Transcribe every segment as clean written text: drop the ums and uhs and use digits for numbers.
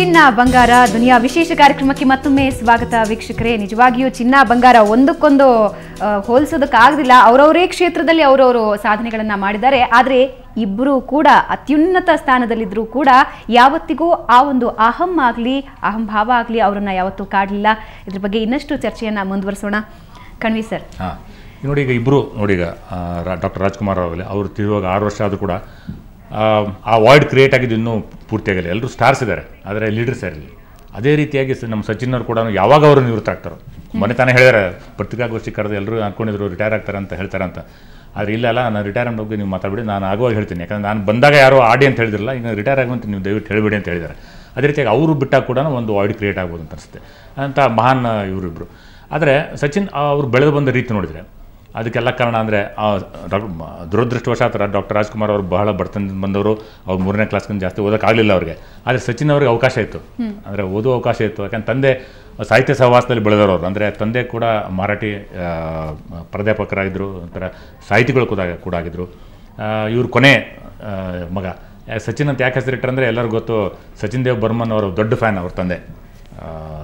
ಚಿನ್ನ ಬಂಗಾರ ದುನಿಯಾ ವಿಶೇಷ ಕಾರ್ಯಕ್ರಮಕ್ಕೆ ಮತ್ತೊಮ್ಮೆ ಸ್ವಾಗತ ವೀಕ್ಷಕರೇ. ನಿಜವಾಗಿಯೂ ಚಿನ್ನ ಬಂಗಾರ ಒಂದಕ್ಕೊಂದು ಹೋಲಿಸೋದಕ್ಕಾಗದಿಲ್ಲ. ಅವರವರೇ ಕ್ಷೇತ್ರದಲ್ಲಿ ಅವರವರು ಸಾಧನೆಗಳನ್ನು ಮಾಡಿದ್ದಾರೆ. ಆದರೆ ಇಬ್ಬರು ಕೂಡ ಅತ್ಯುನ್ನತ ಸ್ಥಾನದಲ್ಲಿದ್ದರೂ ಕೂಡ ಯಾವತ್ತಿಗೂ ಆ ಒಂದು ಅಹಂಭಾವ ಆಗಲಿ ಅವರನ್ನು ಯಾವತ್ತೂ ಕಾಡಲಿಲ್ಲ. ಇದ್ರ ಬಗ್ಗೆ ಇನ್ನಷ್ಟು ಚರ್ಚೆಯನ್ನು ಮುಂದುವರಿಸೋಣ. ಕಣ್ವಿ ಸರ್, ನೋಡಿ ಈಗ ಇಬ್ಬರು ನೋಡಿ ಈಗ ಡಾಕ್ಟರ್ ರಾಜ್ಕುಮಾರ್ ಅವರಲ್ಲಿ ಅವರು ತಿರುವಾಗ 6 ವರ್ಷ ಆದರೂ ಕೂಡ ಆ ವಾಯ್ಡ್ ಕ್ರಿಯೇಟ್ ಆಗಿದ್ದು ಇನ್ನೂ ಪೂರ್ತಿಯಾಗಿಲ್ಲ. ಎಲ್ಲರೂ ಸ್ಟಾರ್ಸ್ ಇದ್ದಾರೆ, ಆದರೆ ಲೀಡರ್ಸ್ ಇರಲಿ. ಅದೇ ರೀತಿಯಾಗಿ ನಮ್ಮ ಸಚಿನ್ ಅವರು ಕೂಡ ಯಾವಾಗ ಅವರು ನಿವೃತ್ತ ಆಗ್ತಾರೋ, ಮೊನ್ನೆ ತಾನೇ ಹೇಳಿದ್ದಾರೆ ಪತ್ರಿಕಾಗೋಷ್ಠಿ ಕರೆದು ಎಲ್ಲರೂ ಅಂದ್ಕೊಂಡಿದ್ರು ರಿಟೈರ್ ಆಗ್ತಾರೆ ಅಂತ ಹೇಳ್ತಾರೆ ಅಂತ. ಆದರೆ ಇಲ್ಲ ನಾನು ರಿಟೈರ್ಮೆಂಟ್ ಬಗ್ಗೆ ನೀವು ಮಾತಾಡಬೇಡಿ, ನಾನು ಆಗುವಾಗ ಹೇಳ್ತೀನಿ. ಯಾಕಂದರೆ ನಾನು ಬಂದಾಗ ಯಾರೋ ಆಡಿ ಅಂತ ಹೇಳಿದ್ರಲ್ಲ, ಈಗ ರಿಟೈರ್ ಆಗುವಂತ ನೀವು ದಯವಿಟ್ಟು ಹೇಳಿಬಿಡಿ ಅಂತ ಹೇಳಿದ್ದಾರೆ. ಅದೇ ರೀತಿಯಾಗಿ ಅವರು ಬಿಟ್ಟಾಗ ಕೂಡ ಒಂದು ವಾಯ್ಡ್ ಕ್ರಿಯೇಟ್ ಆಗ್ಬೋದು ಅಂತ ಅನಿಸುತ್ತೆ ಅಂತ ಮಹಾನ್ ಇವರಿಬ್ಬರು. ಆದರೆ ಸಚಿನ್ ಅವರು ಬೆಳೆದು ಬಂದ ರೀತಿ ನೋಡಿದರೆ ಅದಕ್ಕೆಲ್ಲ ಕಾರಣ ಅಂದರೆ ದುರದೃಷ್ಟವಶಾತ್ ಡಾಕ್ಟರ್ ರಾಜ್ಕುಮಾರ್ ಅವರು ಬಹಳ ಬಡತನದಿಂದ ಬಂದವರು. ಅವ್ರು 3ನೇ ಕ್ಲಾಸ್ಗಿಂತ ಜಾಸ್ತಿ ಓದೋಕ್ಕಾಗಲಿಲ್ಲ ಅವ್ರಿಗೆ. ಆದರೆ ಸಚಿನ್ ಅವ್ರಿಗೆ ಅವಕಾಶ ಇತ್ತು, ಅಂದರೆ ಓದುವ ಅವಕಾಶ ಇತ್ತು. ಯಾಕಂದ್ರೆ ತಂದೆ ಸಾಹಿತ್ಯ ಸಹವಾಸದಲ್ಲಿ ಬೆಳೆದವರು, ಅಂದರೆ ತಂದೆ ಕೂಡ ಮರಾಠಿ ಪ್ರಾಧ್ಯಾಪಕರಾಗಿದ್ದರು, ಒಂಥರ ಸಾಹಿತಿಗಳು ಕೂಡ ಆಗಿದ್ದರು. ಇವರು ಕೊನೆ ಮಗ. ಸಚಿನ್ ಅಂತ ಯಾಕೆ ಹೆಸರಿಟ್ಟರೆ ಅಂದರೆ ಎಲ್ಲರಿಗೂ ಗೊತ್ತು, ಸಚಿನ್ ದೇವ್ ಬರ್ಮನ್ ಅವರು ದೊಡ್ಡ ಫ್ಯಾನ್ ಅವ್ರ ತಂದೆ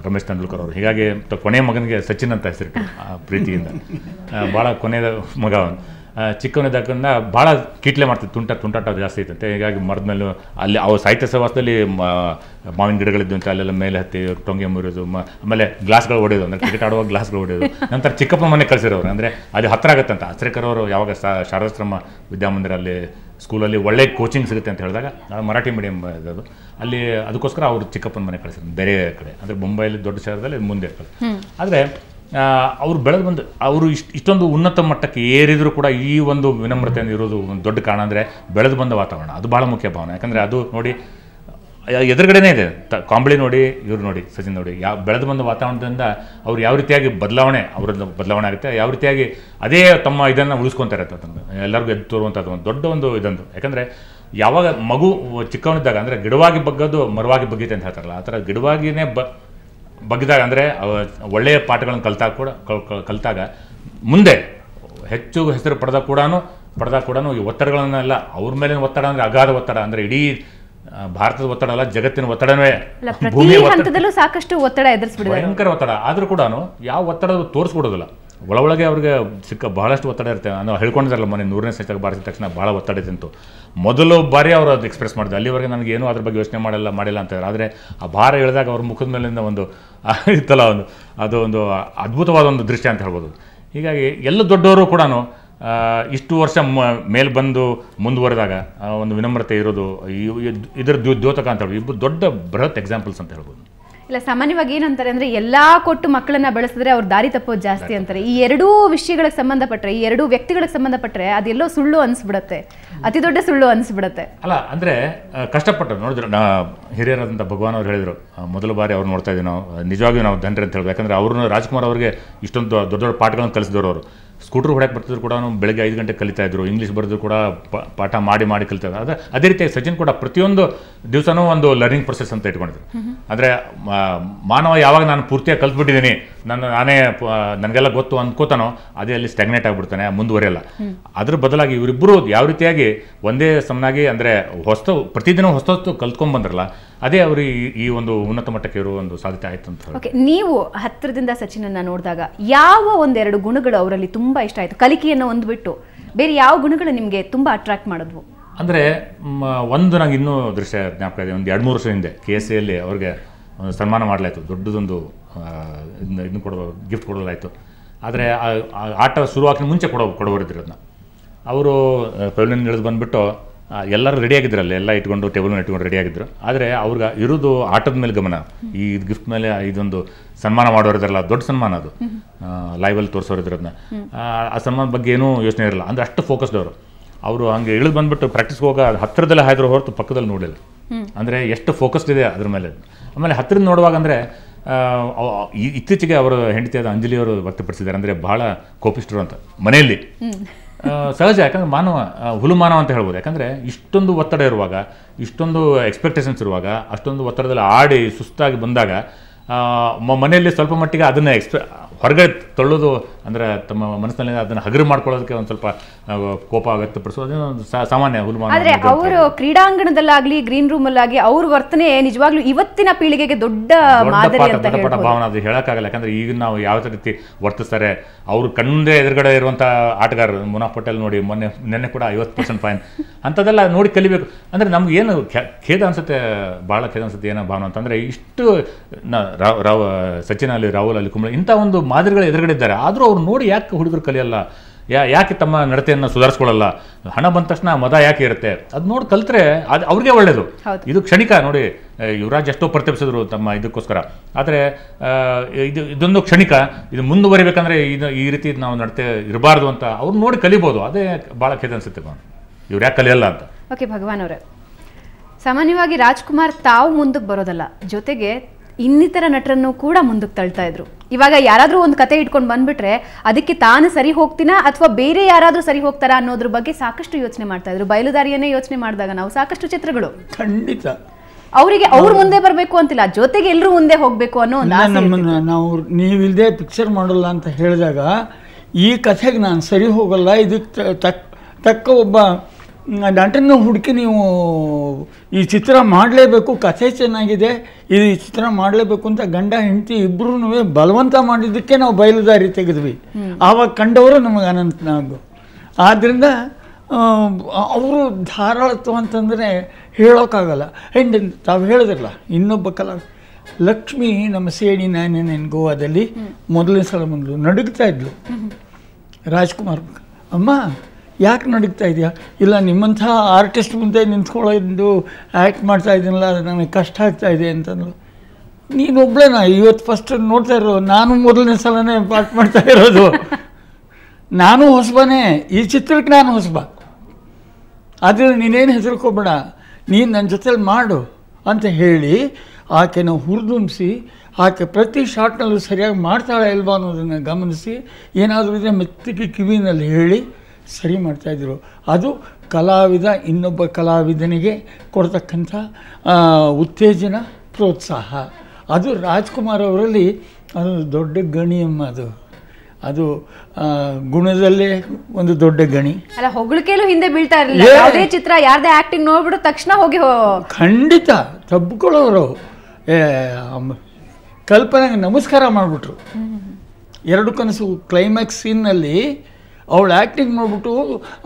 ರಮೇಶ್ ತೆಂಡೂಲ್ಕರ್ ಅವರು. ಹೀಗಾಗಿ ಕೊನೆಯ ಮಗನಿಗೆ ಸಚಿನ್ ಅಂತ ಹೆಸರಿಟ್ಟು ಪ್ರೀತಿಯಿಂದ. ಭಾಳ ಕೊನೆಯ ಮಗ ಅವನು. ಚಿಕ್ಕವನಿದ್ದಾಗಿಂದ ಭಾಳ ಕೀಟ್ಲೆ ಮಾಡ್ತಿತ್ತು, ತುಂಟಾಟ ಜಾಸ್ತಿ ಇತ್ತಂತೆ. ಹೀಗಾಗಿ ಮರದ ಮೇಲೂ ಅಲ್ಲಿ ಅವ್ರ ಸಾಹಿತ್ಯ ಸಹವಾಸದಲ್ಲಿ ಮಾವಿನ ಗಿಡಗಳಿದ್ದು ಅಂತ ಅಲ್ಲೆಲ್ಲ ಮೇಲೆ ಹತ್ತಿ ಟೊಂಗೆ ಮುರಿಯೋದು, ಆಮೇಲೆ ಗ್ಲಾಸ್ಗಳು ಹೊಡೆಯೋದು, ಅಂದರೆ ಕ್ರಿಕೆಟ್ ಆಡುವಾಗ ಗ್ಲಾಸ್ಗಳು ಹೊಡೆಯೋದು. ನಂತರ ಚಿಕ್ಕಪ್ಪನ ಮನೆ ಕಳಿಸಿರೋರು, ಅಂದರೆ ಅಲ್ಲಿ ಹತ್ತಿರ ಆಗುತ್ತಂತ. ಅಚ್ರೇಕರ್ ಅವರು ಯಾವಾಗ ಶಾರದಾಶ್ರಮ ವಿದ್ಯಾಮಂದಿರ ಅಲ್ಲಿ ಸ್ಕೂಲಲ್ಲಿ ಒಳ್ಳೆ ಕೋಚಿಂಗ್ ಸಿಗುತ್ತೆ ಅಂತ ಹೇಳಿದಾಗ, ಮರಾಠಿ ಮೀಡಿಯಮ್ ಅದು ಅಲ್ಲಿ, ಅದಕ್ಕೋಸ್ಕರ ಅವರು ಚಿಕ್ಕಪ್ಪನ ಮನೆ ಕಳಿಸಿದ್ರು ಬೇರೆ ಕಡೆ, ಅಂದರೆ ಮುಂಬೈಲಿ ದೊಡ್ಡ ಶಹರದಲ್ಲಿ ಮುಂದೆ. ಆದರೆ ಅವರು ಬೆಳೆದು ಬಂದು ಅವರು ಇಷ್ಟೊಂದು ಉನ್ನತ ಮಟ್ಟಕ್ಕೆ ಏರಿದ್ರು ಕೂಡ ಈ ಒಂದು ವಿನಮ್ರತೆಯಿಂದ ಇರೋದು ಒಂದು ದೊಡ್ಡ ಕಾರಣ. ಅಂದರೆ ಬೆಳೆದು ಬಂದ ವಾತಾವರಣ ಅದು ಭಾಳ ಮುಖ್ಯ ಭಾವನೆ. ಯಾಕಂದರೆ ಅದು ನೋಡಿ ಎದುರುಗಡೆನೇ ಇದೆ. ಕಾಂಬಳಿ ನೋಡಿ, ಇವ್ರು ನೋಡಿ, ಸಚಿನ್ ನೋಡಿ, ಬೆಳೆದು ಬಂದ ವಾತಾವರಣದಿಂದ ಅವ್ರು ಯಾವ ರೀತಿಯಾಗಿ ಬದಲಾವಣೆ ಆಗುತ್ತೆ, ಯಾವ ರೀತಿಯಾಗಿ ಅದೇ ತಮ್ಮ ಇದನ್ನು ಉಳಿಸ್ಕೊತಾರೆ ಅಂತಂದು ಎಲ್ಲರಿಗೂ ಎದ್ದು ತೋರುವಂಥದ್ದು ಒಂದು ದೊಡ್ಡ ಒಂದು ಇದಂದು. ಯಾಕಂದರೆ ಯಾವಾಗ ಮಗು ಚಿಕ್ಕವನಿದ್ದಾಗ, ಅಂದರೆ ಗಿಡವಾಗಿ ಬಗ್ಗೋದು ಮರವಾಗಿ ಬಗ್ಗಿದೆ ಅಂತ ಹೇಳ್ತಾರಲ್ಲ, ಆ ಥರ ಗಿಡವಾಗಿಯೇ ಬಗ್ಗಿದಾಗ, ಅಂದರೆ ಒಳ್ಳೆಯ ಪಾಠಗಳನ್ನು ಕಲಿತಾಗ ಮುಂದೆ ಹೆಚ್ಚು ಹೆಸರು ಪಡೆದಾಗ ಕೂಡ ಈ ಒತ್ತಡಗಳನ್ನೆಲ್ಲ ಅವ್ರ ಮೇಲಿನ ಒತ್ತಡ, ಅಂದರೆ ಅಗಾಧ ಒತ್ತಡ, ಅಂದರೆ ಇಡೀ ಭಾರತದ ಒತ್ತಡ ಅಲ್ಲ, ಜಗತ್ತಿನ ಒತ್ತಡವೇ. ಭೂಮಿಯ ಹಂತದಲ್ಲೂ ಸಾಕಷ್ಟು ಒತ್ತಡ ಎದುರಿಸ್ಬಿಟ್ಟಿದೆ, ಭಯಂಕರ ಒತ್ತಡ. ಆದರೂ ಕೂಡ ಯಾವ ಒತ್ತಡ ತೋರಿಸ್ಕೊಡೋದಿಲ್ಲ. ಒಳಗೆ ಅವ್ರಿಗೆ ಬಹಳಷ್ಟು ಒತ್ತಡ ಇರುತ್ತೆ. ನಾನು ಹೇಳ್ಕೊಂಡಿದ್ದಾರಲ್ಲ ಮೊನ್ನೆ 100ನೇ ಸೆಷನ್ ಬಾರಿಸಿದ ತಕ್ಷಣ ಭಾಳ ಒತ್ತಡ ಇದ್ದಂತು. ಮೊದಲು ಬಾರಿ ಅವರು ಅದು ಎಕ್ಸ್ಪ್ರೆಸ್ ಮಾಡಿದೆ. ಅಲ್ಲಿವರೆಗೆ ನನಗೇನು ಅದ್ರ ಬಗ್ಗೆ ಯೋಚನೆ ಮಾಡಿಲ್ಲ ಅಂತ ಹೇಳಿದ್ರು. ಆದರೆ ಆ ಭಾರ ಹೇಳಿದಾಗ ಅವ್ರ ಮುಖದ ಮೇಲಿಂದ ಒಂದು ಇತ್ತಲ್ಲ, ಅದು ಒಂದು ಅದ್ಭುತವಾದ ಒಂದು ದೃಶ್ಯ ಅಂತ ಹೇಳ್ಬೋದು. ಹೀಗಾಗಿ ಎಲ್ಲ ದೊಡ್ಡವರು ಕೂಡ ಇಷ್ಟು ವರ್ಷ ಮೇಲೆ ಬಂದು ಮುಂದುವರೆದಾಗ ಒಂದು ವಿನಮ್ರತೆ ಇರೋದು, ಇದರ ದ್ಯೋತಕ ಅಂತ ಹೇಳ್ಬೋದು. ಇಬ್ಬರು ದೊಡ್ಡ ಬೃಹತ್ ಎಕ್ಸಾಂಪಲ್ಸ್ ಅಂತ ಹೇಳ್ಬೋದು. ಇಲ್ಲ, ಸಾಮಾನ್ಯವಾಗಿ ಏನಂತಾರೆ ಅಂದರೆ ಎಲ್ಲಾ ಕೊಟ್ಟು ಮಕ್ಕಳನ್ನ ಬೆಳೆಸಿದ್ರೆ ಅವ್ರು ದಾರಿ ತಪ್ಪೋದು ಜಾಸ್ತಿ ಅಂತಾರೆ. ಈ ಎರಡೂ ವಿಷಯಗಳಿಗೆ ಸಂಬಂಧಪಟ್ಟರೆ, ಈ ಎರಡೂ ವ್ಯಕ್ತಿಗಳಿಗೆ ಸಂಬಂಧಪಟ್ಟರೆ ಅದೆಲ್ಲೋ ಸುಳ್ಳು ಅನಿಸ್ಬಿಡುತ್ತೆ, ಅತಿ ದೊಡ್ಡ ಸುಳ್ಳು ಅನಿಸ್ಬಿಡುತ್ತೆ. ಅಲ್ಲ, ಅಂದರೆ ಕಷ್ಟಪಟ್ಟರು ನೋಡಿದ್ರು. ಹಿರಿಯರಾದಂಥ ಭಗವಾನ್ ಅವ್ರು ಹೇಳಿದರು, ಮೊದಲ ಬಾರಿ ಅವ್ರು ನೋಡ್ತಾ ಇದ್ದೀವಿ ನಾವು, ನಿಜವಾಗಿಯೂ ನಾವು ಧನ್ಯರು ಅಂತ ಹೇಳ್ಬೋದು. ಯಾಕಂದರೆ ಅವ್ರನ್ನ ರಾಜ್ಕುಮಾರ್ ಅವರಿಗೆ ಇಷ್ಟೊಂದು ದೊಡ್ಡ ಪಾಠಗಳನ್ನು ಕಲಿಸಿದವರು. ಅವರು ಸ್ಕೂಟ್ರ್ ಹೊಡಕ್ಕೆ ಬರ್ತಿದ್ರು ಕೂಡ ಬೆಳಗ್ಗೆ 5 ಗಂಟೆಗೆ ಕಲಿತಾ ಇದ್ರು. ಇಂಗ್ಲೀಷ್ ಬರೆದ್ರು ಕೂಡ ಪಾಠ ಮಾಡಿ ಕಲಿತಾ ಇದ್ರು. ಅದೇ ರೀತಿಯಾಗಿ ಸಚಿನ್ ಕೂಡ ಪ್ರತಿಯೊಂದು ದಿವಸನೂ ಒಂದು ಲರ್ನಿಂಗ್ ಪ್ರೊಸೆಸ್ ಅಂತ ಇಟ್ಕೊಂಡಿದ್ರು. ಅಂದರೆ ಮಾನವ ಯಾವಾಗ ನಾನು ಪೂರ್ತಿಯಾಗಿ ಕಲ್ತ್ಬಿಟ್ಟಿದ್ದೀನಿ, ನನಗೆಲ್ಲ ಗೊತ್ತು ಅಂದ್ಕೋತಾನೋ, ಅದೇ ಅಲ್ಲಿ ಸ್ಟಾಗ್ನೇಟ್ ಆಗಿಬಿಡ್ತಾನೆ, ಮುಂದುವರೆಯಲ್ಲ. ಅದ್ರ ಬದಲಾಗಿ ಇವರಿಬ್ಬರು ಯಾವ ರೀತಿಯಾಗಿ ಒಂದೇ ಸಮನಾಗಿ, ಅಂದರೆ ಪ್ರತಿದಿನ ಹೊಸ ಕಲ್ತ್ಕೊಂಡ್ ಬಂದ್ರಲ್ಲ, ಅದೇ ಅವರು ಈ ಒಂದು ಉನ್ನತ ಮಟ್ಟಕ್ಕೆ ಇರೋ ಒಂದು ಸಾಧ್ಯತೆ ಆಯ್ತು ಅಂತ ಹೇಳಿ. ನೀವು ಹತ್ತಿರದಿಂದ ಸಚಿನನ್ನ ನೋಡಿದಾಗ ಯಾವ ಒಂದೆರಡು ಗುಣಗಳು ಅವರಲ್ಲಿ ತುಂಬಾ ಇಷ್ಟ ಆಯ್ತು? ಕಲಿಕೆಯನ್ನು ಒಂದು ಬಿಟ್ಟು ಬೇರೆ ಯಾವ ಗುಣಗಳು ನಿಮಗೆ ತುಂಬಾ ಅಟ್ರಾಕ್ಟ್ ಮಾಡಿದ್ವು? ಅಂದರೆ ಒಂದು ನಂಗೆ ಇನ್ನೂ ದೃಶ್ಯ ಜ್ಞಾಪಕ ಇದೆ. ಒಂದು 2-3 ವರ್ಷ ಹಿಂದೆ KSAಯಲ್ಲಿ ಅವ್ರಿಗೆ ಸನ್ಮಾನ ಮಾಡಲಾಯಿತು. ದೊಡ್ಡದೊಂದು ಇದನ್ನು ಗಿಫ್ಟ್ ಕೊಡಲಾಯಿತು. ಆದರೆ ಆಟ ಶುರುವಾಗಕ್ಕೆ ಮುಂಚೆ ಕೊಡೋರಿದ್ರು. ಅದನ್ನ ಅವರು ಪೆವಿಲಿಯನ್ ಇಳಿದು ಬಂದುಬಿಟ್ಟು ಎಲ್ಲರೂ ರೆಡಿಯಾಗಿದ್ರಲ್ಲಿ, ಎಲ್ಲ ಇಟ್ಕೊಂಡು ಟೇಬಲ್ ಮೇಲೆ ಇಟ್ಕೊಂಡು ರೆಡಿಯಾಗಿದ್ದರು. ಆದರೆ ಅವ್ರಿಗೆ ಇರೋದು ಆಟದ ಮೇಲೆ ಗಮನ, ಈ ಗಿಫ್ಟ್ ಮೇಲೆ. ಇದೊಂದು ಸನ್ಮಾನ ಮಾಡೋರಿದ್ರಲ್ಲ, ದೊಡ್ಡ ಸನ್ಮಾನ ಅದು, ಲೈವಲ್ಲಿ ತೋರಿಸೋರಿದ್ರು. ಅದನ್ನ ಆ ಸನ್ಮಾನ ಬಗ್ಗೆ ಏನೂ ಯೋಚನೆ ಇರಲ್ಲ, ಅಂದರೆ ಅಷ್ಟು ಫೋಕಸ್ಡ್ ಅವರು ಹಂಗೆ ಇಳಿದು ಬಂದುಬಿಟ್ಟು ಪ್ರಾಕ್ಟೀಸ್ಗೆ ಹೋಗ ಹತ್ತಿರದಲ್ಲೇ ಹಾಯ್ದ್ರು ಹೊರತು ಪಕ್ಕದಲ್ಲಿ ನೋಡಲಿಲ್ಲ. ಅಂದರೆ ಎಷ್ಟು ಫೋಕಸ್ಡ್ ಇದೆ ಅದ್ರ ಮೇಲೆ. ಆಮೇಲೆ ಹತ್ತಿರದ ನೋಡುವಾಗ, ಅಂದರೆ ಇತ್ತೀಚೆಗೆ ಅವರು ಹೆಂಡತಿಯಾದ ಅಂಜಲಿಯವರು ವ್ಯಕ್ತಪಡಿಸಿದ್ದಾರೆ, ಅಂದರೆ ಬಹಳ ಕೋಪಿಸ್ಟರು ಅಂತ ಮನೆಯಲ್ಲಿ. ಸಹಜ, ಯಾಕಂದರೆ ಹುಲು ಮಾನವ ಅಂತ ಹೇಳ್ಬೋದು. ಯಾಕಂದರೆ ಇಷ್ಟೊಂದು ಒತ್ತಡ ಇರುವಾಗ, ಇಷ್ಟೊಂದು ಎಕ್ಸ್ಪೆಕ್ಟೇಷನ್ಸ್ ಇರುವಾಗ, ಅಷ್ಟೊಂದು ಒತ್ತಡದಲ್ಲಿ ಆಡಿ ಸುಸ್ತಾಗಿ ಬಂದಾಗ ಮನೆಯಲ್ಲಿ ಸ್ವಲ್ಪ ಮಟ್ಟಿಗೆ ಅದನ್ನು ಹೊರಗಡೆ ತಳ್ಳೋದು ಅಂದರೆ ತಮ್ಮ ಮನಸ್ಸಿನಲ್ಲಿ ಅದನ್ನು ಹಗುರು ಮಾಡ್ಕೊಳ್ಳೋದಕ್ಕೆ ಒಂದು ಸ್ವಲ್ಪ ಕೋಪ ವ್ಯಕ್ತಪಡಿಸೋದು ಅದೇನೋ ಒಂದು ಸಾಮಾನ್ಯ ಹುಲ್ಮಾನ. ಆದರೆ ಅವರು ಕ್ರೀಡಾಂಗಣದಲ್ಲಾಗಲಿ ಗ್ರೀನ್ ರೂಮಲ್ಲಾಗಿ ಅವ್ರ ವರ್ತನೆ ನಿಜವಾಗ್ಲೂ ಇವತ್ತಿನ ಪೀಳಿಗೆಗೆ ದೊಡ್ಡ ಮಾದರಿ ಅಂತ ಹೇಳ್ಬೋದು. ಭಾವನೆ ಅದು ಹೇಳೋಕ್ಕಾಗಲ್ಲ. ಯಾಕಂದರೆ ಈಗ ನಾವು ಯಾವ ರೀತಿ ವರ್ತಿಸ್ತಾರೆ ಅವರು ಕಣ್ಣೇ ಎದುರುಗಡೆ ಇರುವಂಥ ಆಟಗಾರರು ಮುನಾಫ್ ಪಟೇಲ್ ನೋಡಿ ನೆನ್ನೆ ಕೂಡ 50% ಫೈನ್ ಅಂಥದ್ದೆಲ್ಲ ನೋಡಿ ಕಲಿಬೇಕು. ಅಂದರೆ ನಮ್ಗೆ ಏನು ಖೇದ ಅನ್ಸುತ್ತೆ, ಭಾಳ ಖೇದ ಅನ್ಸುತ್ತೆ ಏನೋ ಭಾವನೆ ಅಂತಂದರೆ ಇಷ್ಟು ಸಚಿನ್ ಅಲ್ಲಿ ರಾಹುಲ್ ಅಲ್ಲಿ ಕುಂಬ್ಳೆ ಇಂಥ ಒಂದು ಮಾದರಿಗಳು ಎದುರುಗಡೆ ಇದ್ದಾರೆ. ಆದರೂ ಅವ್ರು ನೋಡಿ ಯಾಕೆ ಹುಡುಗರು ಕಲಿಯಲ್ಲ, ಯಾಕೆ ತಮ್ಮ ನಡತೆಯನ್ನು ಸುಧಾರಿಸ್ಕೊಳ್ಳಲ್ಲ? ಹಣ ಬಂದ ತಕ್ಷಣ ಮದ ಯಾಕೆ ಇರುತ್ತೆ? ಅದು ನೋಡಿ ಕಲ್ತ್ರೆ ಅದು ಅವ್ರಿಗೆ ಒಳ್ಳೇದು. ಇದು ಕ್ಷಣಿಕ ನೋಡಿ, ಯುವರಾಜ್ ಎಷ್ಟೋ ಪ್ರತಿಪಿಸಿದ್ರು ತಮ್ಮ ಇದಕ್ಕೋಸ್ಕರ. ಆದರೆ ಇದೊಂದು ಕ್ಷಣಿಕ, ಇದು ಮುಂದುವರಿಬೇಕಂದ್ರೆ ಈ ರೀತಿ ನಾವು ನಡತೆ ಇರಬಾರ್ದು ಅಂತ ಅವ್ರು ನೋಡಿ ಕಲಿಬೋದು. ಅದೇ ಭಾಳ ಖೇದ ಅನ್ಸುತ್ತೆ ಇವ್ರು ಯಾಕೆ ಕಲಿಯಲ್ಲ ಅಂತ. ಓಕೆ ಭಗವಾನ್ ಅವರೇ, ಸಾಮಾನ್ಯವಾಗಿ ರಾಜ್ಕುಮಾರ್ ತಾವು ಮುಂದಕ್ಕೆ ಬರೋದಲ್ಲ, ಜೊತೆಗೆ ಇನ್ನಿತರ ನಟರನ್ನು ಕೂಡ ಮುಂದಕ್ಕೆ ತಳ್ತಾ ಇದ್ರು. ಇವಾಗ ಯಾರಾದರೂ ಒಂದು ಕತೆ ಇಟ್ಕೊಂಡು ಬಂದ್ಬಿಟ್ರೆ ಅದಕ್ಕೆ ತಾನು ಸರಿ ಹೋಗ್ತೀನಾ ಅಥವಾ ಬೇರೆ ಯಾರಾದರೂ ಸರಿ ಹೋಗ್ತಾರಾ ಅನ್ನೋದ್ರ ಬಗ್ಗೆ ಸಾಕಷ್ಟು ಯೋಚನೆ ಮಾಡ್ತಾ ಇದ್ರು. ಬಯಲುದಾರಿಯನ್ನೇ ಯೋಚನೆ ಮಾಡಿದಾಗ ನಾವು ಸಾಕಷ್ಟು ಚಿತ್ರಗಳು ಖಂಡಿತ ಅವರಿಗೆ ಅವ್ರು ಮುಂದೆ ಬರಬೇಕು ಅಂತಿಲ್ಲ, ಜೊತೆಗೆ ಎಲ್ಲರೂ ಮುಂದೆ ಹೋಗ್ಬೇಕು ಅನ್ನೋ ಒಂದು ನಾವು ನೀವಿಲ್ಲದೆ ಪಿಕ್ಚರ್ ಮಾಡಲ್ಲ ಅಂತ ಹೇಳಿದಾಗ ಈ ಕಥೆಗೆ ನಾನು ಸರಿ ಹೋಗಲ್ಲ, ಇದಕ್ಕೆ ತಕ್ಕ ಒಬ್ಬ ನಟನ್ನು ಹುಡುಕಿ ನೀವು ಈ ಚಿತ್ರ ಮಾಡಲೇಬೇಕು, ಕಥೆ ಚೆನ್ನಾಗಿದೆ, ಇದು ಈ ಚಿತ್ರ ಮಾಡಲೇಬೇಕು ಅಂತ ಗಂಡ ಹೆಂಡತಿ ಇಬ್ಬರೂ ಬಲವಂತ ಮಾಡಿದ್ದಕ್ಕೆ ನಾವು ಬಯಲುದಾರಿ ತೆಗೆದ್ವಿ. ಆವಾಗ ಕಂಡವರು ನಮಗೆ ಅನಂತನಾಗು. ಆದ್ದರಿಂದ ಅವರು ಧಾರಾಳತ್ವ ಅಂತಂದರೆ ಹೇಳೋಕ್ಕಾಗಲ್ಲ. ಆ್ಯಂಡ್ ತಾವು ಹೇಳಿದ್ರಲ್ಲ ಇನ್ನೊಬ್ಬ ಲಕ್ಷ್ಮಿ ನಮ್ಮ ಸೇಡಿ ನಾನೇನೇನು ಗೋವಾದಲ್ಲಿ ಮೊದಲನೇ ಸಲ ಬಂದಳು, ನಡುಗ್ತಾ ಇದ್ಲು. ರಾಜ್ಕುಮಾರ್ ಅಮ್ಮ ಯಾಕೆ ನಡೀತಾ ಇದೆಯಾ? ಇಲ್ಲ ನಿಮ್ಮಂಥ ಆರ್ಟಿಸ್ಟ್ ಮುಂದೆ ನಿಂತ್ಕೊಳ್ಳೋದು ಆ್ಯಕ್ಟ್ ಮಾಡ್ತಾ ಇದ್ದೀನಲ್ಲ, ಅದು ನನಗೆ ಕಷ್ಟ ಆಗ್ತಾಯಿದೆ ಅಂತಂದ್ರು. ನೀನೊಬ್ಳೇನಾ ಇವತ್ತು ಫಸ್ಟ್ ನೋಡ್ತಾ ಇರೋ? ನಾನು ಮೊದಲನೇ ಸಲನೇ ಪಾಠ ಮಾಡ್ತಾ ಇರೋದು. ನಾನು ಹೊಸಬನೇ, ಈ ಚಿತ್ರಕ್ಕೆ ನಾನು ಹೊಸಬ. ಆದರೆ ನೀನೇನು ಹೆದರ್ಕೋಬೇಡ, ನೀನು ನನ್ನ ಜೊತೆಲಿ ಮಾಡು ಅಂತ ಹೇಳಿ ಆಕೆನ ಹುರಿದುಂಬಿಸಿ ಆಕೆ ಪ್ರತಿ ಶಾಟ್ನಲ್ಲೂ ಸರಿಯಾಗಿ ಮಾಡ್ತಾಳೆ ಇಲ್ವಾ ಅನ್ನೋದನ್ನು ಗಮನಿಸಿ ಏನಾದರೂ ಇದ್ರೆ ಮೆತ್ತಿಗೆ ಕಿವಿನಲ್ಲಿ ಹೇಳಿ ಸರಿ ಮಾಡ್ತಾಯಿದ್ರು. ಅದು ಕಲಾವಿದ ಇನ್ನೊಬ್ಬ ಕಲಾವಿದನಿಗೆ ಕೊಡ್ತಕ್ಕಂಥ ಉತ್ತೇಜನ, ಪ್ರೋತ್ಸಾಹ. ಅದು ರಾಜ್ಕುಮಾರ್ ಅವರಲ್ಲಿ ಅದು ದೊಡ್ಡ ಗಣಿಯಮ್ಮ. ಅದು ಗುಣದಲ್ಲೇ ಒಂದು ದೊಡ್ಡ ಗಣಿ. ಅಲ್ಲ, ಹೊಗಳಿಕೆಯಲ್ಲೂ ಹಿಂದೆ ಬೀಳ್ತಾ ಇರಲಿಲ್ಲ. ಯಾವುದೇ ಚಿತ್ರ ಯಾರದೇ ಆಕ್ಟಿಂಗ್ ನೋಡ್ಬಿಟ್ಟು ತಕ್ಷಣ ಹೋಗಿ ಖಂಡಿತ ತಬ್ಕೊಳ್ಳೋರು. ಕಲ್ಪನೆಗೆ ನಮಸ್ಕಾರ ಮಾಡಿಬಿಟ್ರು. ಎರಡು ಕನಸು ಕ್ಲೈಮ್ಯಾಕ್ಸ್ ಸೀನ್ನಲ್ಲಿ ಅವಳು ಆ್ಯಕ್ಟಿಂಗ್ ನೋಡ್ಬಿಟ್ಟು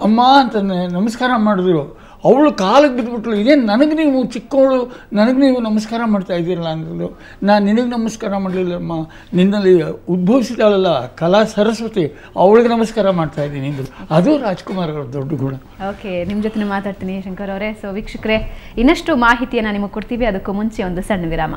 ಅಮ್ಮ ಅಂತ ನಮಸ್ಕಾರ ಮಾಡಿದ್ರು. ಅವಳು ಕಾಲಿಗೆ ಬಿದ್ದುಬಿಟ್ಲು, ಇದೇನು ನನಗೆ ನೀವು ಚಿಕ್ಕವಳು, ನನಗೆ ನೀವು ನಮಸ್ಕಾರ ಮಾಡ್ತಾ ಇದ್ದೀರಲ್ಲ ಅಂದರು. ನಾನು ನಿನಗೆ ನಮಸ್ಕಾರ ಮಾಡಲಿಲ್ಲಮ್ಮ, ನಿನ್ನಲ್ಲಿ ಉದ್ಭವಿಸಿದಾಳಲ್ಲ ಕಲಾ ಸರಸ್ವತಿ, ಅವಳಿಗೆ ನಮಸ್ಕಾರ ಮಾಡ್ತಾ ಇದ್ದೀನಿ ಅಂದರು. ಅದು ರಾಜ್ಕುಮಾರ್ ಅವರ ದೊಡ್ಡ ಗುಣ. ಓಕೆ, ನಿಮ್ಮ ಜೊತೆ ಮಾತಾಡ್ತೀನಿ ಶಂಕರ್ ಅವರೇ. ಸೊ ವೀಕ್ಷಕರೇ, ಇನ್ನಷ್ಟು ಮಾಹಿತಿಯನ್ನು ನಿಮಗೆ ಕೊಡ್ತೀವಿ. ಅದಕ್ಕೂ ಮುಂಚೆ ಒಂದು ಸಣ್ಣ ವಿರಾಮ.